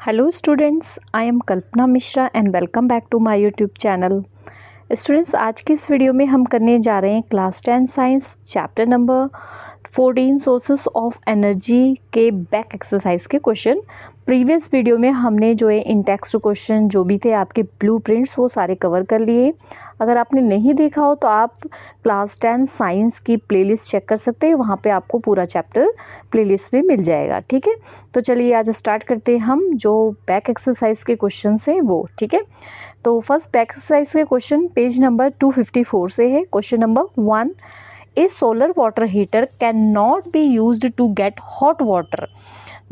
Hello students, I am Kalpana Mishra and welcome back to my YouTube channel. Students, आज की इस video में हम करने जा रहे हैं class 10 science chapter number 14 sources of energy के बैक एक्सरसाइज के क्वेश्चन। प्रीवियस वीडियो में हमने जो है इन टेक्स्ट क्वेश्चन जो भी थे आपके ब्लूप्रिंट्स वो सारे कवर कर लिए। अगर आपने नहीं देखा हो तो आप क्लास 10 साइंस की प्लेलिस्ट चेक कर सकते हैं, वहाँ पे आपको पूरा चैप्टर प्लेलिस्ट में मिल जाएगा। ठीक है, तो चलिए आज स्टार्ट करते हैं हम जो बैक एक्सरसाइज के क्वेश्चन हैं वो। ठीक है, तो फर्स्ट बैक एक्सरसाइज के क्वेश्चन पेज नंबर 254 से है। Question number 1, A solar water heater can not be used to get hot water.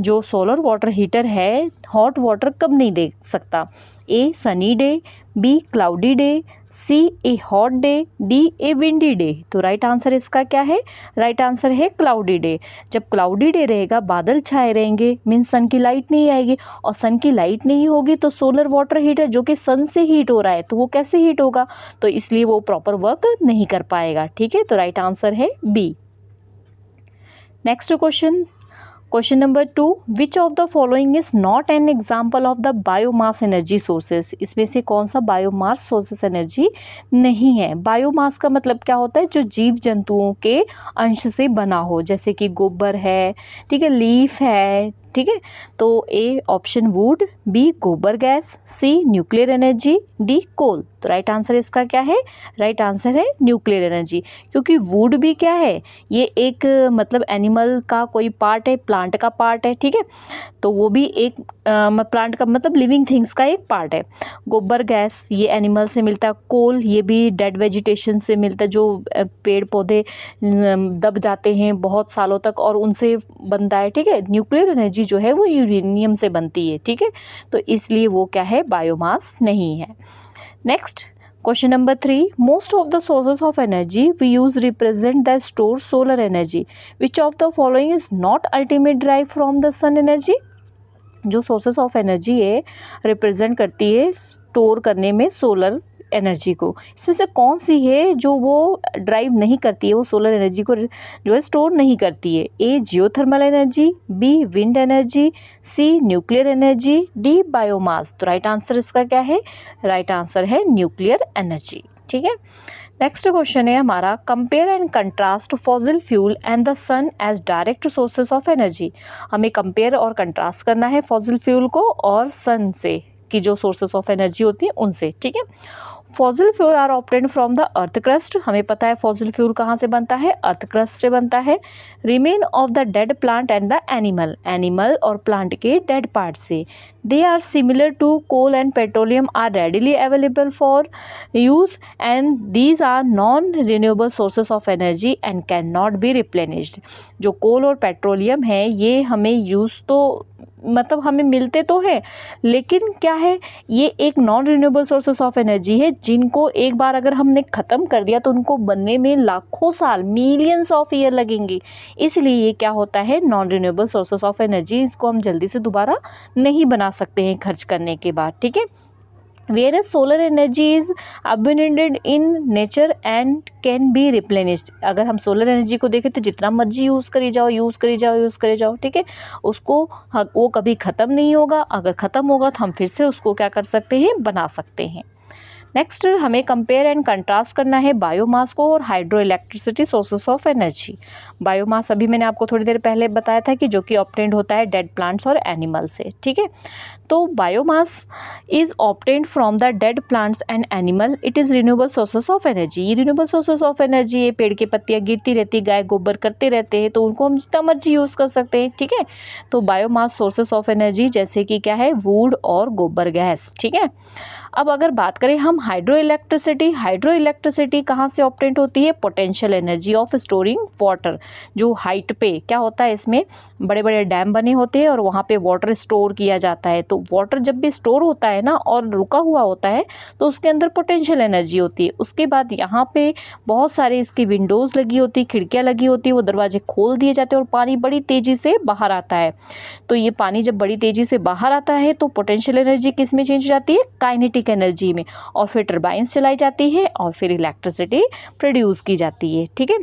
जो सोलर वाटर हीटर है हॉट वाटर कब नहीं दे सकता? A sunny day, B cloudy day, C a hot day, D a windy day. तो right answer इसका क्या है? राइट आंसर है क्लाउडी डे। जब क्लाउडी डे रहेगा, बादल छाए रहेंगे, मीन सन की लाइट नहीं आएगी, और सन की लाइट नहीं होगी तो सोलर वाटर हीटर जो कि सन से हीट हो रहा है तो वो कैसे हीट होगा? तो इसलिए वो प्रॉपर वर्क नहीं कर पाएगा। ठीक है, तो राइट आंसर है B. Next question number 2, which of the following is not an example of the biomass energy sources. इसमें से कौन सा बायोमास सोर्सेस एनर्जी नहीं है? बायोमास का मतलब क्या होता है? जो जीव जंतुओं के अंश से बना हो, जैसे कि गोबर है, ठीक है, लीफ है। ठीक है, तो ए ऑप्शन वुड, बी गोबर गैस, सी न्यूक्लियर एनर्जी, डी कोल। तो राइट आंसर इसका क्या है? राइट आंसर है न्यूक्लियर एनर्जी, क्योंकि वुड भी क्या है? ये एक मतलब एनिमल का कोई पार्ट है, प्लांट का पार्ट है। ठीक है, तो वो भी एक प्लांट का मतलब लिविंग थिंग्स का एक पार्ट है। गोबर गैस ये एनिमल से मिलता है, कोल ये भी डेड वेजिटेशन से मिलता है, जो पेड़ पौधे दब जाते हैं बहुत सालों तक और उनसे बनता है। ठीक है, न्यूक्लियर एनर्जी जो है वो यूरेनियम से बनती है। ठीक है, तो इसलिए वो क्या है? बायोमास नहीं है। Next question number 3, most of the sources of energy we use represent the store solar energy, which of the following is not ultimate drive from the sun energy. जो सोर्सेस ऑफ एनर्जी है represent करती है store करने में solar energy को, इसमें से कौन सी है जो वो ड्राइव नहीं करती है, वो सोलर एनर्जी को जो है स्टोर नहीं करती है? A geothermal energy, B wind energy, C nuclear energy, D biomass. तो राइट आंसर इसका क्या है? राइट आंसर है न्यूक्लियर एनर्जी। ठीक है, नेक्स्ट क्वेश्चन है हमारा, compare and contrast fossil fuel and the sun as direct sources of energy. हमें कंपेयर और कंट्रास्ट करना है फॉसिल फ्यूल को और सन से, की जो सोर्सेज ऑफ एनर्जी होती है उनसे। ठीक है, fossil fuel are obtained from the earth crust. हमें पता है फॉसिल फ्यूल कहाँ से बनता है? अर्थ क्रस्ट से बनता है। Remain of the dead plant and the animal और प्लांट के डेड पार्ट से। They are similar to coal and petroleum, are readily available for use and these are non renewable sources of energy and can not be replenished. जो coal और petroleum है ये हमें use तो मतलब हमें मिलते तो है, लेकिन क्या है, ये एक non renewable sources of energy है जिनको एक बार अगर हमने ख़त्म कर दिया तो उनको बनने में लाखों साल, मिलियंस ऑफ ईयर लगेंगे। इसलिए ये क्या होता है? Non renewable sources of energy, इसको हम जल्दी से दोबारा नहीं बना सकते हैं खर्च करने के बाद। ठीक है, whereas solar energy is abundant in nature and can be replenished। अगर हम सोलर एनर्जी को देखें तो जितना मर्जी यूज़ करी जाओ, ठीक है, उसको वो कभी ख़त्म नहीं होगा। अगर ख़त्म होगा तो हम फिर से उसको क्या कर सकते हैं? बना सकते हैं। नेक्स्ट हमें कंपेयर एंड कंट्रास्ट करना है बायोमास को और hydro electricity sources of energy. Biomass अभी मैंने आपको थोड़ी देर पहले बताया था कि जो कि ऑब्टेन्ड होता है डेड प्लांट्स और एनिमल से। ठीक है, तो biomass is obtained from the dead plants and animal, it is renewable sources of energy. ये रिन्यूएबल सोर्सेस ऑफ एनर्जी है, पेड़ की पत्तियाँ गिरती रहती, गाय गोबर करते रहते हैं, तो उनको हम जितना मर्जी यूज़ कर सकते हैं। ठीक है, तो बायोमास सोर्सेस ऑफ एनर्जी जैसे कि क्या है? वुड और गोबर गैस। ठीक है, अब अगर बात करें हम हाइड्रो इलेक्ट्रिसिटी कहाँ से ऑब्टेन्ड होती है? Potential energy of storing water. जो हाइट पे क्या होता है, इसमें बड़े बड़े डैम बने होते हैं और वहाँ पे वाटर स्टोर किया जाता है। तो वाटर जब भी स्टोर होता है ना और रुका हुआ होता है तो उसके अंदर पोटेंशियल एनर्जी होती है। उसके बाद यहाँ पे बहुत सारे इसकी विंडोज़ लगी होती, खिड़कियाँ लगी होती, वो दरवाजे खोल दिए जाते हैं और पानी बड़ी तेज़ी से बाहर आता है। तो ये पानी जब बड़ी तेज़ी से बाहर आता है तो पोटेंशियल एनर्जी किस में चेंज हो जाती है? काइनेटिक एनर्जी में, और फिर टरबाइंस चलाई जाती है और फिर इलेक्ट्रिसिटी प्रोड्यूस की जाती है। ठीक है,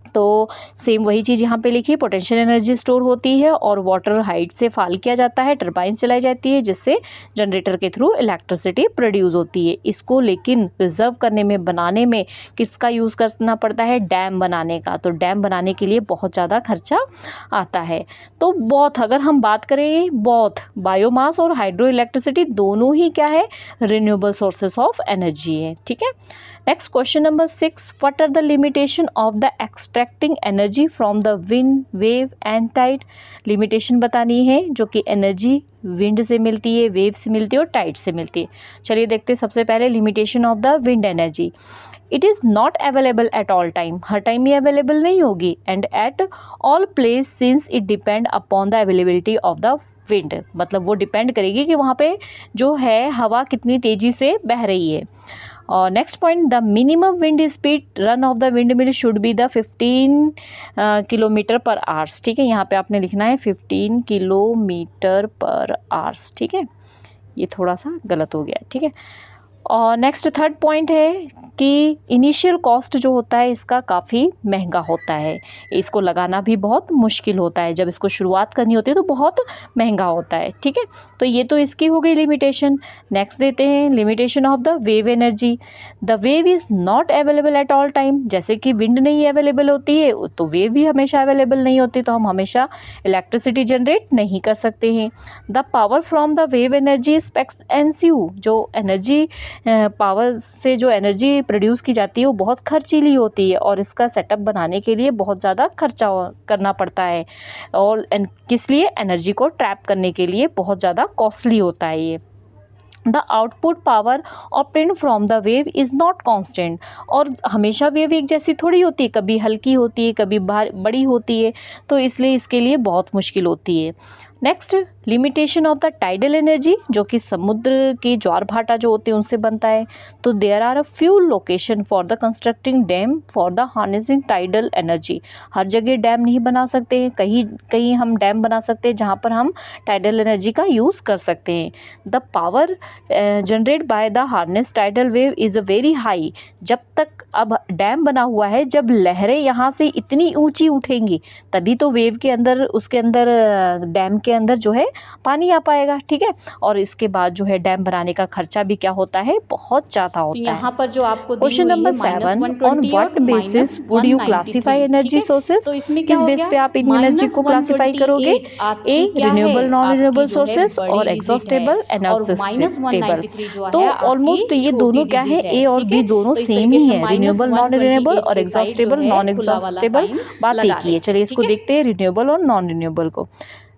तो सेम वही चीज़ यहाँ पे लिखी, पोटेंशियल एनर्जी स्टोर होती है और वाटर हाइट से फॉल किया जाता है, टरबाइन चलाई जाती है जिससे जनरेटर के थ्रू इलेक्ट्रिसिटी प्रोड्यूस होती है। इसको लेकिन प्रिजर्व करने में, बनाने में किसका यूज़ करना पड़ता है, डैम बनाने का। तो डैम बनाने के लिए बहुत ज़्यादा खर्चा आता है। तो बोथ, अगर हम बात करें, बोथ बायोमास और हाइड्रो इलेक्ट्रिसिटी दोनों ही क्या है, रिन्यूएबल सोर्सेस ऑफ एनर्जी है। ठीक है। Next question number 6, what are the limitation of the extracting energy from the wind, wave and tide. Limitation बतानी है जो कि एनर्जी विंड से मिलती है, वेव से मिलती है और टाइड से मिलती है। चलिए देखते हैं सबसे पहले limitation of the wind energy. It is not available at all time, her time ये अवेलेबल नहीं होगी, and at all place since it depend upon the availability of the wind. मतलब वो डिपेंड करेगी कि वहाँ पे जो है हवा कितनी तेज़ी से बह रही है। और next point, the minimum wind speed run of the wind mill should be the 15 kilometre पर आवर्स। ठीक है, यहाँ पे आपने लिखना है 15 किलोमीटर पर आवर्स। ठीक है, ये थोड़ा सा गलत हो गया। ठीक है। और नेक्स्ट थर्ड पॉइंट है कि इनिशियल कॉस्ट जो होता है इसका काफ़ी महंगा होता है, इसको लगाना भी बहुत मुश्किल होता है, जब इसको शुरुआत करनी होती है तो बहुत महंगा होता है। ठीक है, तो ये तो इसकी हो गई लिमिटेशन। नेक्स्ट देते हैं limitation of the wave energy. The wave is not available at all time, जैसे कि विंड नहीं अवेलेबल होती है तो वेव भी हमेशा अवेलेबल नहीं होती, तो हम हमेशा इलेक्ट्रिसिटी जनरेट नहीं कर सकते हैं। The power from the wave energy is expensive, जो एनर्जी पावर से जो एनर्जी प्रोड्यूस की जाती है वो बहुत खर्चीली होती है और इसका सेटअप बनाने के लिए बहुत ज़्यादा खर्चा करना पड़ता है, और किस लिए, एनर्जी को ट्रैप करने के लिए बहुत ज़्यादा कॉस्टली होता है ये। The output power obtained from the wave is not constant, और हमेशा वेव एक जैसी थोड़ी होती है, कभी हल्की होती है, कभी बड़ी होती है, तो इसलिए इसके लिए बहुत मुश्किल होती है। Next, limitation of the tidal energy, जो कि समुद्र की ज्वार भाटा जो होते हैं उनसे बनता है। तो there are a few location for the constructing dam for the harnessing tidal energy. हर जगह डैम नहीं बना सकते हैं, कहीं कहीं हम डैम बना सकते हैं जहाँ पर हम टाइडल एनर्जी का यूज़ कर सकते हैं। The power generate by the harness tidal wave is a very high, जब तक अब डैम बना हुआ है, जब लहरें यहाँ से इतनी ऊंची उठेंगी तभी तो वेव के अंदर, उसके अंदर डैम के अंदर जो है पानी आ पाएगा। ठीक है, और इसके बाद जो है डैम बनाने का खर्चा भी क्या होता है, बहुत ज़्यादा होता है। यहाँ पर जो आपको question number 7, on what basis would you classify energy sources. तो इसमें क्या किस हो बेस गया, पे आप इन एनर्जी को क्लासिफाई करोगे, ए रिन्यूएबल नॉन रिन्यूएबल सोर्सेज और एग्जॉस्टेबल एनऑक्सिस्टेबल। तो ऑलमोस्ट ये दोनों क्या है, ए और बी दोनों सेम ही है, रिन्यूएबल नॉन रिन्यूएबल और एग्जॉस्टेबल नॉन एग्जॉस्टेबल, बात एक ही है। चलिए इसको देखते हैं रिन्यूएबल और नॉन रिन्यूएबल को।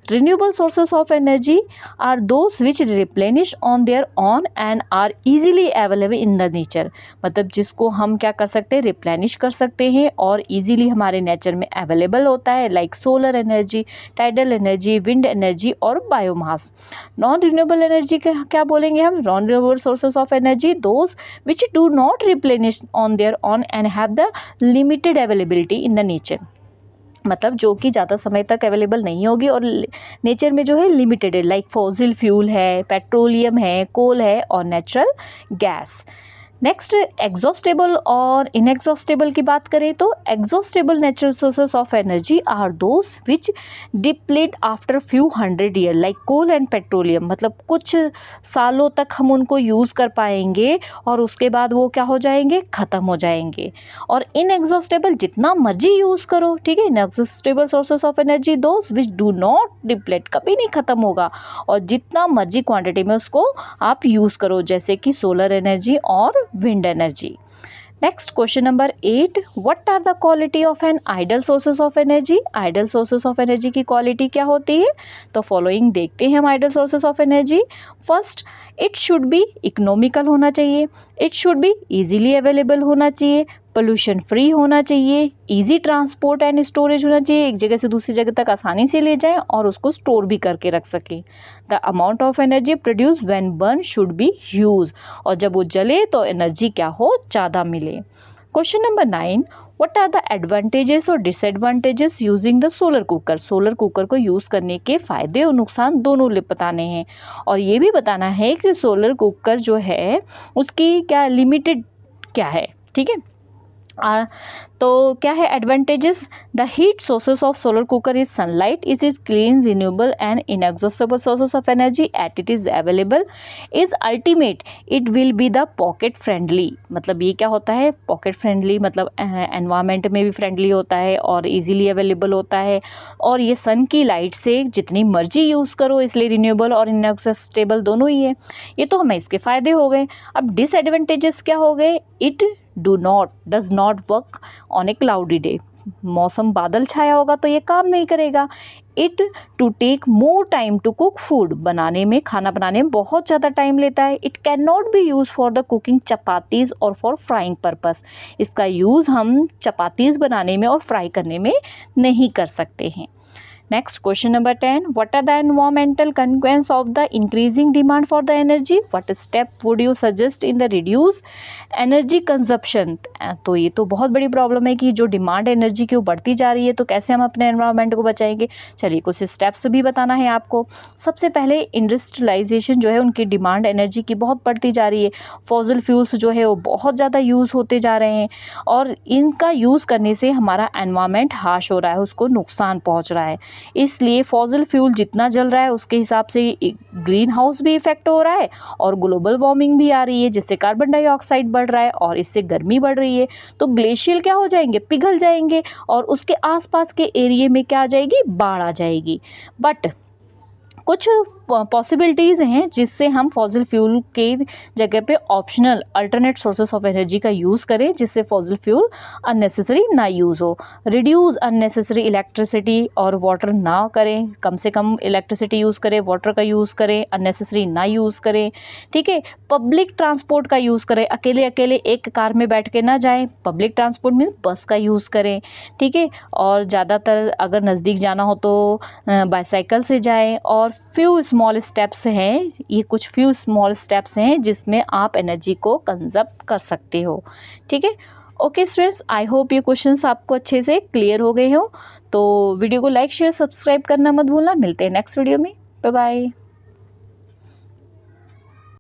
Renewable sources of energy are those which replenish on their own and are easily available in the nature। मतलब जिसको हम क्या कर सकते हैं, रिप्लेनिश कर सकते हैं और इजीली हमारे नेचर में अवेलेबल होता है, like solar energy, tidal energy, wind energy और बायोमास। नॉन रिन्यूएबल एनर्जी क्या बोलेंगे हम, non renewable sources of energy those which do not replenish on their own and have the limited availability in the nature. मतलब जो कि ज़्यादा समय तक अवेलेबल नहीं होगी और नेचर में जो है लिमिटेड है, लाइक फॉसिल फ्यूल है, पेट्रोलियम है, कोल है और नेचुरल गैस। नेक्स्ट, एग्जॉस्टेबल और इनएग्जॉस्टेबल की बात करें तो exhaustible natural sources of energy are those which deplete after few 100 year, like coal and petroleum. मतलब कुछ सालों तक हम उनको यूज़ कर पाएंगे और उसके बाद वो क्या हो जाएंगे, ख़त्म हो जाएंगे। और इनएग्जॉस्टेबल जितना मर्जी यूज़ करो, ठीक है, inexhaustible sources of energy those which do not deplete, कभी नहीं ख़त्म होगा और जितना मर्जी क्वांटिटी में उसको आप यूज़ करो, जैसे कि सोलर एनर्जी और wind energy। Next, question number 8, what are the quality of an ideal sources of energy। ideal sources of energy की quality क्या होती है, तो following देखते हैं हम ideal sources of energy। First, it should be economical होना चाहिए, it should be easily available होना चाहिए, पोल्यूशन फ्री होना चाहिए, इजी ट्रांसपोर्ट एंड स्टोरेज होना चाहिए, एक जगह से दूसरी जगह तक आसानी से ले जाएं और उसको स्टोर भी करके रख सकें। The amount of energy produce when burn should be huge, और जब वो जले तो एनर्जी क्या हो, ज़्यादा मिले। Question number 9, what are the advantages और disadvantages using the solar cooker. Solar cooker को यूज़ करने के फ़ायदे और नुकसान दोनों बताने हैं, और ये भी बताना है कि सोलर कुकर जो है उसकी क्या लिमिटेड क्या है। ठीक है, तो क्या है advantages, the heat sources of solar cooker is sunlight, it is clean renewable and inexhaustible sources of energy at it is available, is ultimate, it will be the pocket friendly. मतलब ये क्या होता है, पॉकेट फ्रेंडली मतलब environment में भी friendly होता है और इजीली अवेलेबल होता है, और ये सन की लाइट से जितनी मर्जी यूज़ करो, इसलिए रिन्यूएबल और इनएग्जॉस्टेबल दोनों ही है। ये तो हमें इसके फ़ायदे हो गए। अब डिसएडवांटेजेस क्या हो गए, it does not work on a cloudy day, मौसम बादल छाया होगा तो ये काम नहीं करेगा। It to take more time to cook food, बनाने में, खाना बनाने में बहुत ज़्यादा टाइम लेता है। It can not B use for the cooking chapatis और फॉर फ्राइंग पर्पस, इसका यूज़ हम चपातीज़ बनाने में और फ्राई करने में नहीं कर सकते हैं। Next, question number 10. What are the environmental consequences of the increasing demand for the energy? What step would you suggest in the reduce energy consumption? तो ये तो बहुत बड़ी प्रॉब्लम है कि जो डिमांड एनर्जी की वो बढ़ती जा रही है, तो कैसे हम अपने एनवायरनमेंट को बचाएंगे। चलिए कुछ स्टेप्स भी बताना है आपको। सबसे पहले इंडस्ट्रियलाइजेशन जो है, उनकी डिमांड एनर्जी की बहुत बढ़ती जा रही है। फॉसिल फ्यूल्स जो है वो बहुत ज़्यादा यूज़ होते जा रहे हैं और इनका यूज़ करने से हमारा एनवायरनमेंट हार्श हो रहा है, उसको नुकसान पहुँच रहा है। इसलिए फॉसिल फ्यूल जितना जल रहा है उसके हिसाब से ग्रीन हाउस भी इफेक्ट हो रहा है और ग्लोबल वार्मिंग भी आ रही है, जिससे कार्बन डाइऑक्साइड बढ़ रहा है और इससे गर्मी बढ़ रही है। तो ग्लेशियर क्या हो जाएंगे, पिघल जाएंगे और उसके आसपास के एरिया में क्या आ जाएगी, बाढ़ आ जाएगी। बट कुछ पॉसिबिलिटीज़ हैं जिससे हम फॉसिल फ्यूल के जगह पे optional alternate sources of energy का यूज़ करें, जिससे फॉसिल फ्यूल अननेसेसरी ना यूज़ हो। रिड्यूस अननेसेसरी इलेक्ट्रिसिटी और वाटर ना करें, कम से कम इलेक्ट्रिसिटी यूज़ करें, वाटर का यूज़ करें, अननेसेसरी ना यूज़ करें। ठीक है, पब्लिक ट्रांसपोर्ट का यूज़ करें, अकेले अकेले एक कार में बैठ के ना जाएं, पब्लिक ट्रांसपोर्ट में बस का यूज़ करें। ठीक है, और ज़्यादातर अगर नज़दीक जाना हो तो बाईसाइकिल से जाएं। और फ्यू स्मॉल स्टेप्स हैं, ये कुछ फ्यू स्मॉल स्टेप्स हैं जिसमें आप एनर्जी को कंजर्व कर सकते हो। ठीक है, ओके स्टूडेंट्स, आई होप ये क्वेश्चंस आपको अच्छे से क्लियर हो गए हो। तो वीडियो को लाइक शेयर सब्सक्राइब करना मत भूलना। मिलते हैं नेक्स्ट वीडियो में, बाय बाय।